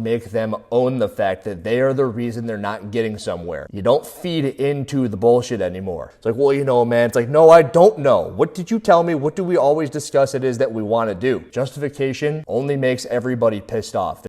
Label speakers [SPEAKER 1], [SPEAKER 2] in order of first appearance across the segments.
[SPEAKER 1] make them own the fact that they are the reason they're not getting somewhere. You don't feed into the bullshit anymore. It's like, well, you know, man, it's like, no, I don't know. What did you tell me? What do we always discuss it is that we want to do? Justification only makes everybody pissed off.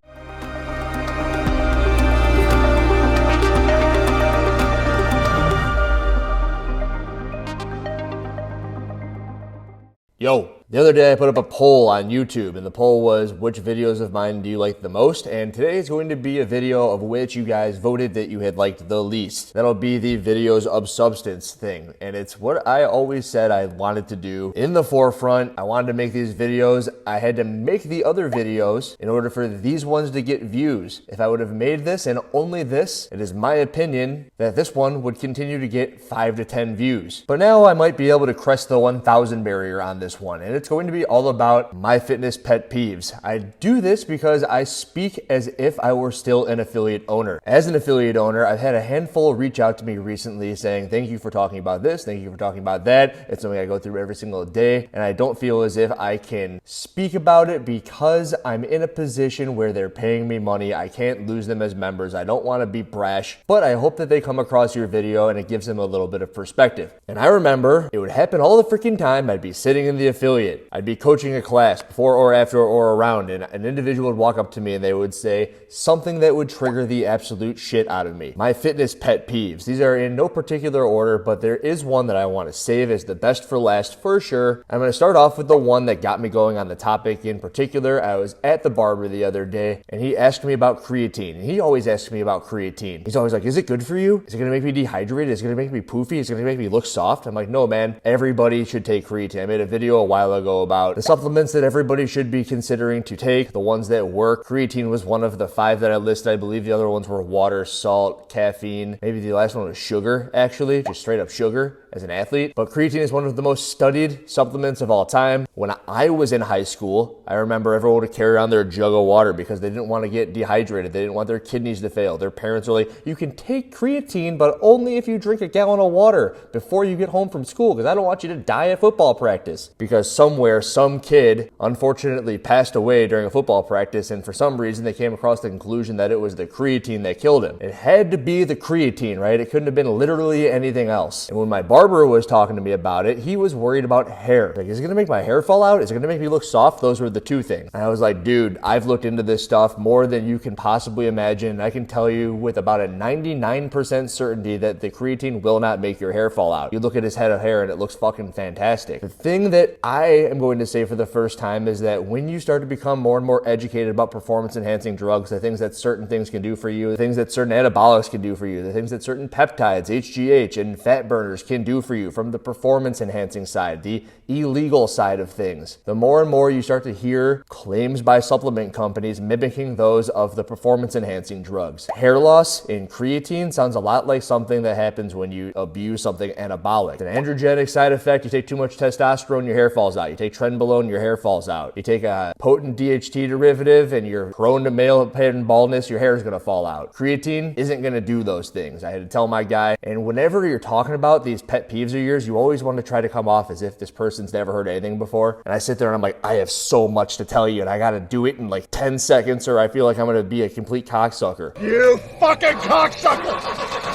[SPEAKER 1] Yo, the other day I put up a poll on YouTube, and the poll was, which videos of mine do you like the most? And today is going to be a video of which you guys voted that you had liked the least. That'll be the videos of substance thing. And it's what I always said I wanted to do in the forefront. I wanted to make these videos. I had to make the other videos in order for these ones to get views. If I would have made this and only this, it is my opinion that this one would continue to get 5 to 10 views. But now I might be able to crest the 1,000 barrier on this one. And it's going to be all about my fitness pet peeves. I do this because I speak as if I were still an affiliate owner. As an affiliate owner, I've had a handful reach out to me recently saying, thank you for talking about this, thank you for talking about that. It's something I go through every single day, and I don't feel as if I can speak about it because I'm in a position where they're paying me money. I can't lose them as members. I don't want to be brash, but I hope that they come across your video and it gives them a little bit of perspective. And I remember it would happen all the freaking time. I'd be sitting in the affiliate. I'd be coaching a class before or after or around, and an individual would walk up to me and they would say something that would trigger the absolute shit out of me. My fitness pet peeves. These are in no particular order, but there is one that I want to save as the best for last for sure. I'm going to start off with the one that got me going on the topic in particular. I was at the barber the other day and he asked me about creatine, and he always asks me about creatine. He's always like, is it good for you? Is it going to make me dehydrated? Is it going to make me poofy? Is it going to make me look soft? I'm like, no, man, everybody should take creatine. I made a video a while ago about the supplements that everybody should be considering to take, the ones that work. Creatine was one of the 5 that I listed. I believe the other ones were water, salt, caffeine. Maybe the last one was sugar, actually, just straight up sugar as an athlete. But creatine is one of the most studied supplements of all time. When I was in high school, I remember everyone would carry around their jug of water because they didn't want to get dehydrated. They didn't want their kidneys to fail. Their parents were like, you can take creatine, but only if you drink a gallon of water before you get home from school, because I don't want you to die at football practice. Because somewhere, some kid unfortunately passed away during a football practice, and for some reason they came across the conclusion that it was the creatine that killed him. It had to be the creatine, right? It couldn't have been literally anything else. And when my barber was talking to me about it, he was worried about hair. Like, is it gonna make my hair fall out? Is it gonna make me look soft? Those were the two things. And I was like, dude, I've looked into this stuff more than you can possibly imagine. I can tell you with about a 99% certainty that the creatine will not make your hair fall out. You look at his head of hair and it looks fucking fantastic. The thing that I am going to say for the first time is that when you start to become more and more educated about performance enhancing drugs, the things that certain things can do for you, the things that certain anabolics can do for you, the things that certain peptides, HGH, and fat burners can do for you from the performance enhancing side, the illegal side of things, the more and more you start to hear claims by supplement companies mimicking those of the performance enhancing drugs. Hair loss in creatine sounds a lot like something that happens when you abuse something anabolic. It's an androgenic side effect. You take too much testosterone, your hair falls out. You take trenbolone, your hair falls out. You take a potent DHT derivative and you're prone to male pattern baldness, your hair is going to fall out. Creatine isn't going to do those things. I had to tell my guy, and whenever you're talking about these pet peeves of yours, you always want to try to come off as if this person's never heard anything before. And I sit there and I'm like, I have so much to tell you and I got to do it in like 10 seconds or I feel like I'm going to be a complete cocksucker.
[SPEAKER 2] You fucking cocksucker!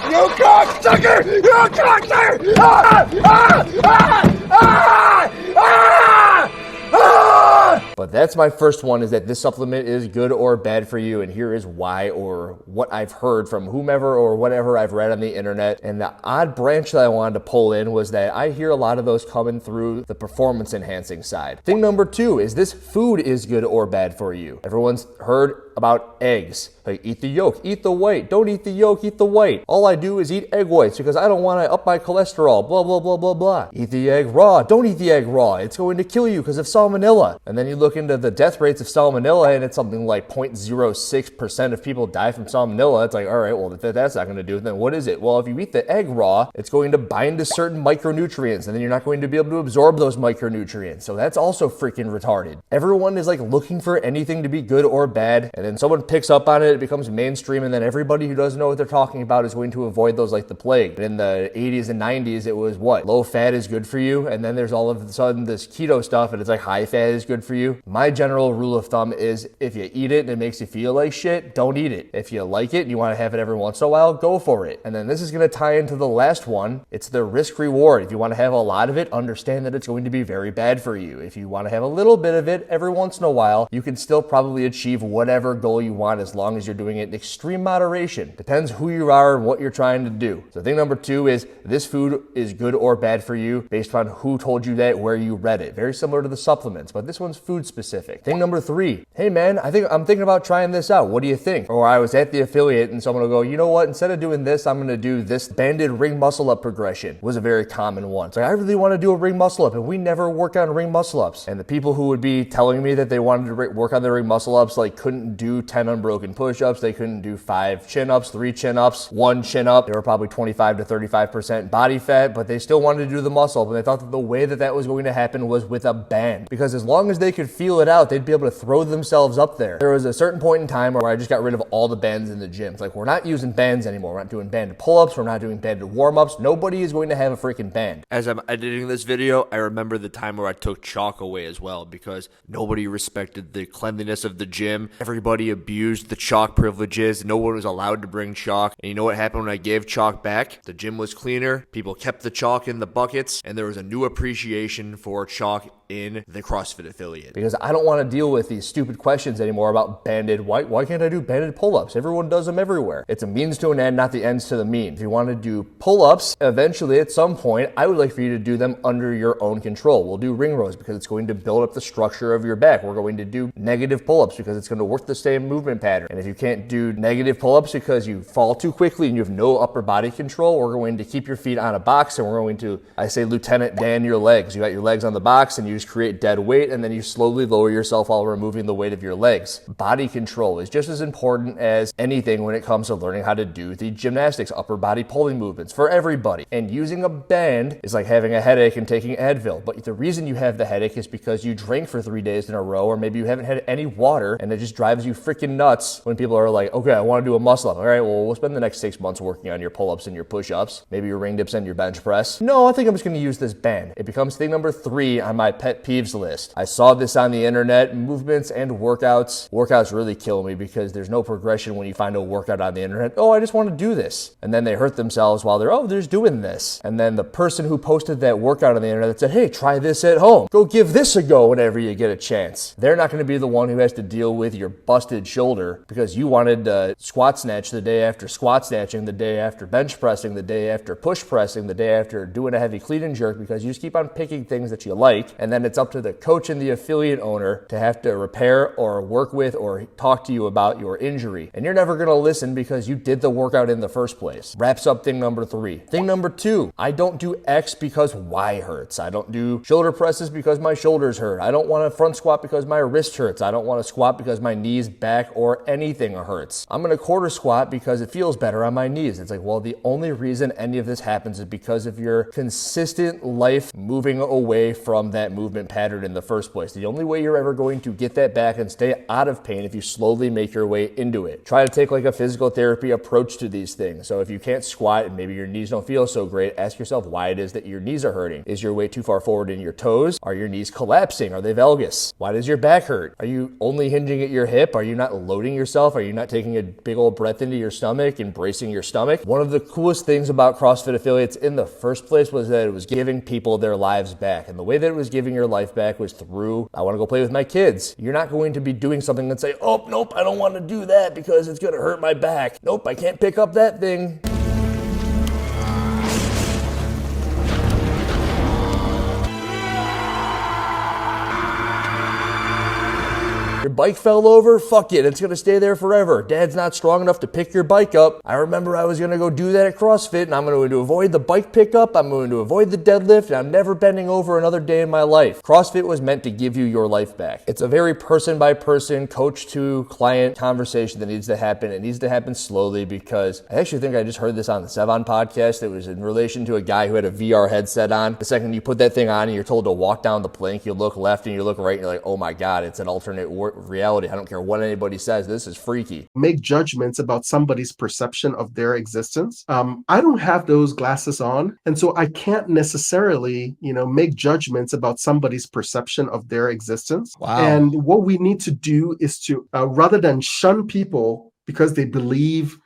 [SPEAKER 2] You cocksucker! You cocksucker! Ah! Ah! Ah! Ah! Ah! Ah!
[SPEAKER 1] But that's my first one, is that this supplement is good or bad for you, and here is why, or what I've heard from whomever or whatever I've read on the internet. And the odd branch that I wanted to pull in was that I hear a lot of those coming through the performance enhancing side. Thing number 2 is this food is good or bad for you. Everyone's heard about eggs. Like, eat the yolk, eat the white. Don't eat the yolk, eat the white. All I do is eat egg whites because I don't want to up my cholesterol, blah, blah, blah, blah, blah. Eat the egg raw. Don't eat the egg raw. It's going to kill you because of salmonella. And then you look into the death rates of salmonella and it's something like 0.06% of people die from salmonella. It's like, all right, well, if that's not going to do it, then what is it? Well, if you eat the egg raw, it's going to bind to certain micronutrients and then you're not going to be able to absorb those micronutrients. So that's also freaking retarded. Everyone is like looking for anything to be good or bad, and then someone picks up on it, it becomes mainstream, and then everybody who doesn't know what they're talking about is going to avoid those like the plague. In the 80s and 90s, it was what? Low fat is good for you, and then there's all of a sudden this keto stuff, and it's like high fat is good for you. you. My general rule of thumb is if you eat it and it makes you feel like shit, don't eat it. If you like it and you want to have it every once in a while, go for it. And then this is going to tie into the last one. It's the risk reward. If you want to have a lot of it, understand that it's going to be very bad for you. If you want to have a little bit of it every once in a while, you can still probably achieve whatever goal you want as long as you're doing it in extreme moderation. Depends who you are and what you're trying to do. So thing number 2 is this food is good or bad for you based on who told you that, where you read it. Very similar to the supplements, but this one's food specific. Thing number 3, hey man, I'm thinking about trying this out. What do you think? Or I was at the affiliate and someone will go, you know what, instead of doing this, I'm going to do this banded ring muscle up progression. Was a very common one. So I really want to do a ring muscle up, and we never work on ring muscle ups. And the people who would be telling me that they wanted to work on the ring muscle ups like couldn't do 10 unbroken push-ups, they couldn't do 5 chin-ups, 3 chin-ups, 1 chin-up. They were probably 25 to 35% body fat, but they still wanted to do the muscle up, and they thought that the way that was going to happen was with a band. Because as long as they could feel it out, they'd be able to throw themselves up there. There was a certain point in time where I just got rid of all the bands in the gym. It's like, we're not using bands anymore. We're not doing banded pull-ups. We're not doing banded warm-ups. Nobody is going to have a freaking band.
[SPEAKER 3] As I'm editing this video, I remember the time where I took chalk away as well because nobody respected the cleanliness of the gym. Everybody abused the chalk privileges. No one was allowed to bring chalk. And you know what happened when I gave chalk back? The gym was cleaner. People kept the chalk in the buckets, and there was a new appreciation for chalk in the CrossFit affiliate.
[SPEAKER 1] Because I don't want to deal with these stupid questions anymore about banded. Why can't I do banded pull-ups? Everyone does them everywhere. It's a means to an end, not the ends to the mean. If you want to do pull-ups, eventually at some point, I would like for you to do them under your own control. We'll do ring rows because it's going to build up the structure of your back. We're going to do negative pull-ups because it's going to work the same movement pattern. And if you can't do negative pull-ups because you fall too quickly and you have no upper body control, we're going to keep your feet on a box and we're going to, I say, Lieutenant Dan your legs. You got your legs on the box and you just create dead weight, and then you slowly lower yourself while removing the weight of your legs. Body control is just as important as anything when it comes to learning how to do the gymnastics, upper body pulling movements for everybody. And using a band is like having a headache and taking Advil. But the reason you have the headache is because you drank for 3 days in a row, or maybe you haven't had any water, and it just drives you freaking nuts when people are like, okay, I want to do a muscle up. All right, well, we'll spend the next 6 months working on your pull-ups and your push-ups, maybe your ring dips and your bench press. No, I think I'm just going to use this band. It becomes thing number 3 on my pet peeves list. I saw this on the internet, movements and workouts. Workouts really kill me because there's no progression when you find a workout on the internet. Oh, I just want to do this. And then they hurt themselves while they're just doing this. And then the person who posted that workout on the internet said, hey, try this at home. Go give this a go whenever you get a chance. They're not going to be the one who has to deal with your busted shoulder because you wanted to squat snatch the day after squat snatching, the day after bench pressing, the day after push pressing, the day after doing a heavy clean and jerk because you just keep on picking things that you like. And then it's up to the coach and the affiliate owner to have to repair or work with or talk to you about your injury. And you're never going to listen because you did the workout in the first place. Wraps up thing number 3. Thing number 2, I don't do X because Y hurts. I don't do shoulder presses because my shoulders hurt. I don't want to front squat because my wrist hurts. I don't want to squat because my knees, back, or anything hurts. I'm going to quarter squat because it feels better on my knees. It's like, well, the only reason any of this happens is because of your consistent life moving away from that movement pattern in the first place. The only way you're ever going to get that back and stay out of pain if you slowly make your way into it. Try to take like a physical therapy approach to these things. So if you can't squat and maybe your knees don't feel so great, ask yourself why it is that your knees are hurting. Is your weight too far forward in your toes? Are your knees collapsing? Are they valgus? Why does your back hurt? Are you only hinging at your hip? Are you not loading yourself? Are you not taking a big old breath into your stomach and bracing your stomach? One of the coolest things about CrossFit affiliates in the first place was that it was giving people their lives back. And the way that it was giving your life back was through, I want to go play with my kids. You're not going to be doing something and say, oh, nope, I don't want to do that because it's going to hurt my back. Nope, I can't pick up that thing. Your bike fell over? Fuck it, it's gonna stay there forever. Dad's not strong enough to pick your bike up. I remember I was gonna go do that at CrossFit, and I'm going to avoid the bike pickup, I'm going to avoid the deadlift, and I'm never bending over another day in my life. CrossFit was meant to give you your life back. It's a very person-by-person, coach-to-client conversation that needs to happen. It needs to happen slowly because I actually think I just heard this on the Sevan podcast. It was in relation to a guy who had a VR headset on. The second you put that thing on and you're told to walk down the plank, you look left and you look right, and you're like, oh my God, it's an alternate reality. I don't care what anybody says. This is freaky.
[SPEAKER 4] Make judgments about somebody's perception of their existence. I don't have those glasses on, and so I can't necessarily, make judgments about somebody's perception of their existence.
[SPEAKER 1] Wow.
[SPEAKER 4] And what we need to do is to, rather than shun people because they believe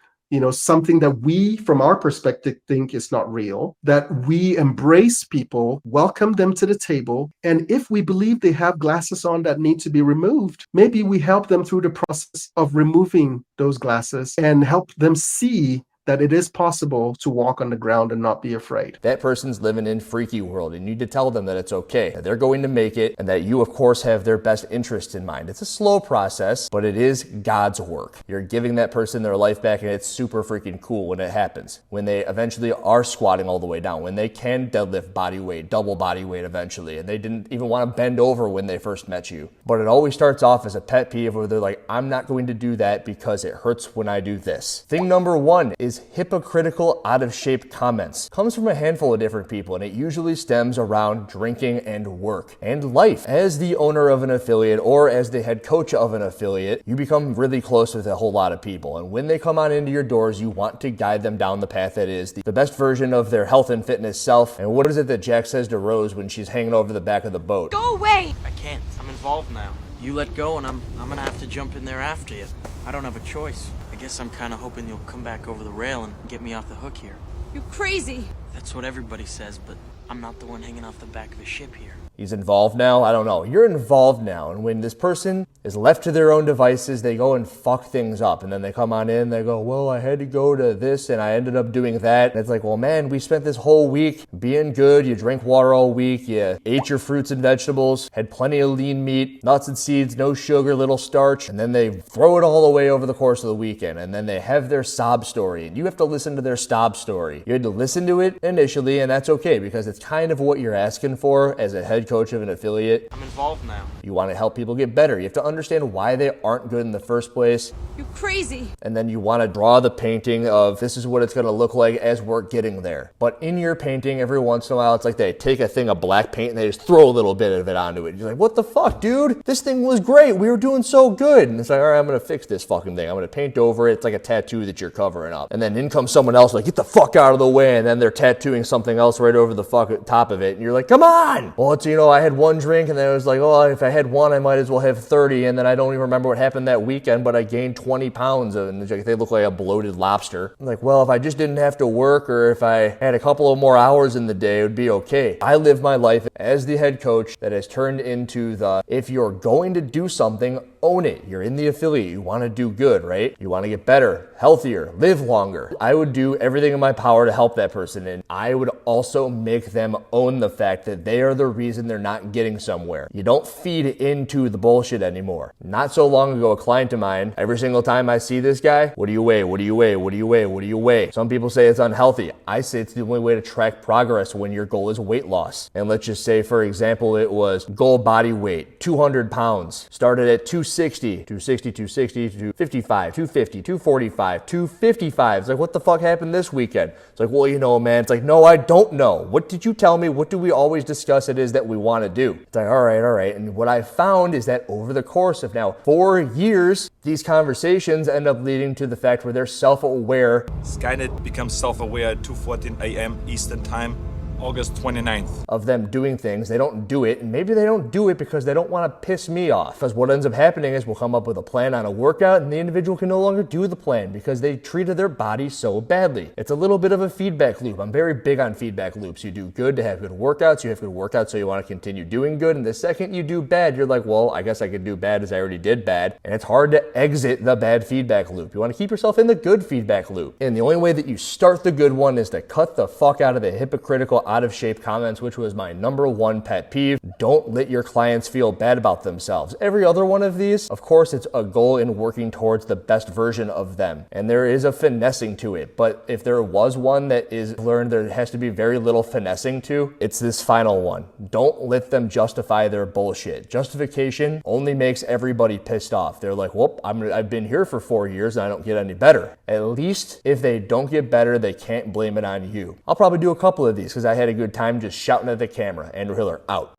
[SPEAKER 4] something that we, from our perspective, think is not real, that we embrace people, welcome them to the table, and if we believe they have glasses on that need to be removed, maybe we help them through the process of removing those glasses and help them see that it is possible to walk on the ground and not be afraid.
[SPEAKER 1] That person's living in freaky world, and you need to tell them that it's okay, that they're going to make it, and that you, of course, have their best interest in mind. It's a slow process, but it is God's work. You're giving that person their life back, and it's super freaking cool when it happens. When they eventually are squatting all the way down, when they can deadlift body weight, double body weight eventually, and they didn't even want to bend over when they first met you. But it always starts off as a pet peeve where they're like, I'm not going to do that because it hurts when I do this. Thing number one is hypocritical, out of shape comments. Comes from a handful of different people, and it usually stems around drinking and work and life. As the owner of an affiliate or as the head coach of an affiliate, you become really close with a whole lot of people. And when they come on into your doors, you want to guide them down the path that is the best version of their health and fitness self. And what is it that Jack says to Rose when she's hanging over the back of the boat?
[SPEAKER 5] Go away!
[SPEAKER 6] I can't. I'm involved now. You let go and I'm gonna have to jump in there after you. I don't have a choice. I guess I'm kind of hoping you'll come back over the rail and get me off the hook here.
[SPEAKER 5] You're crazy!
[SPEAKER 6] That's what everybody says, but I'm not the one hanging off the back of a ship here.
[SPEAKER 1] He's involved now? I don't know. You're involved now. And when this person is left to their own devices, they go and fuck things up. And then they come on in, they go, well, I had to go to this and I ended up doing that. And it's like, well, man, we spent this whole week being good. You drank water all week. You ate your fruits and vegetables, had plenty of lean meat, nuts and seeds, no sugar, little starch. And then they throw it all away over the course of the weekend. And then they have their sob story. And you have to listen to their sob story. You had to listen to it initially, and that's okay because it's kind of what you're asking for as a head coach of an affiliate.
[SPEAKER 6] I'm involved now.
[SPEAKER 1] You want to help people get better. You have to understand why they aren't good in the first place.
[SPEAKER 5] You're crazy!
[SPEAKER 1] And then you want to draw the painting of this is what it's going to look like as we're getting there. But in your painting, every once in a while, it's like they take a thing of black paint and they just throw a little bit of it onto it. You're like, what the fuck, dude? This thing was great. We were doing so good. And it's like, all right, I'm going to fix this fucking thing. I'm going to paint over it. It's like a tattoo that you're covering up. And then in comes someone else like, get the fuck out of the way. And then they're tattooing something else right over the fuck top of it. And you're like, come on! Well, it's, I had one drink and then I was like, oh, if I had one, I might as well have 30. And then I don't even remember what happened that weekend, but I gained 20 pounds and they look like a bloated lobster. I'm like, well, if I just didn't have to work or if I had a couple of more hours in the day, it would be okay. I live my life as the head coach that has turned into if you're going to do something, own it. You're in the affiliate. You want to do good, right? You want to get better, healthier, live longer. I would do everything in my power to help that person. And I would also make them own the fact that they are the reason they're not getting somewhere. You don't feed into the bullshit anymore. Not so long ago, a client of mine, every single time I see this guy, what do you weigh? What do you weigh? What do you weigh? What do you weigh? Some people say it's unhealthy. I say it's the only way to track progress when your goal is weight loss. And let's just say, for example, it was goal body weight, 200 pounds. Started at 260, 255, 250, 245, 255. It's like, what the fuck happened this weekend? It's like, well, man. It's like, no, I don't know. What did you tell me? What do we always discuss it is that we want to do? It's like, all right. And what I found is that over the course of now 4 years, these conversations end up leading to the fact where they're self-aware.
[SPEAKER 7] Skynet becomes self-aware at 2:14 a.m. Eastern Time, August 29th.
[SPEAKER 1] Of them doing things, they don't do it, and maybe they don't do it because they don't want to piss me off. Because what ends up happening is we'll come up with a plan on a workout, and the individual can no longer do the plan because they treated their body so badly. It's a little bit of a feedback loop. I'm very big on feedback loops. You do good to have good workouts, you have good workouts so you want to continue doing good, and the second you do bad, you're like, well, I guess I could do bad as I already did bad, and it's hard to exit the bad feedback loop. You want to keep yourself in the good feedback loop, and the only way that you start the good one is to cut the fuck out of the hypocritical, out of shape comments, which was my number one pet peeve. Don't let your clients feel bad about themselves. Every other one of these, of course, it's a goal in working towards the best version of them. And there is a finessing to it. But if there was one that is learned, there has to be very little finessing to, it's this final one. Don't let them justify their bullshit. Justification only makes everybody pissed off. They're like, whoop, I've been here for 4 years and I don't get any better. At least if they don't get better, they can't blame it on you. I'll probably do a couple of these because I had a good time just shouting at the camera. Andrew Hiller out.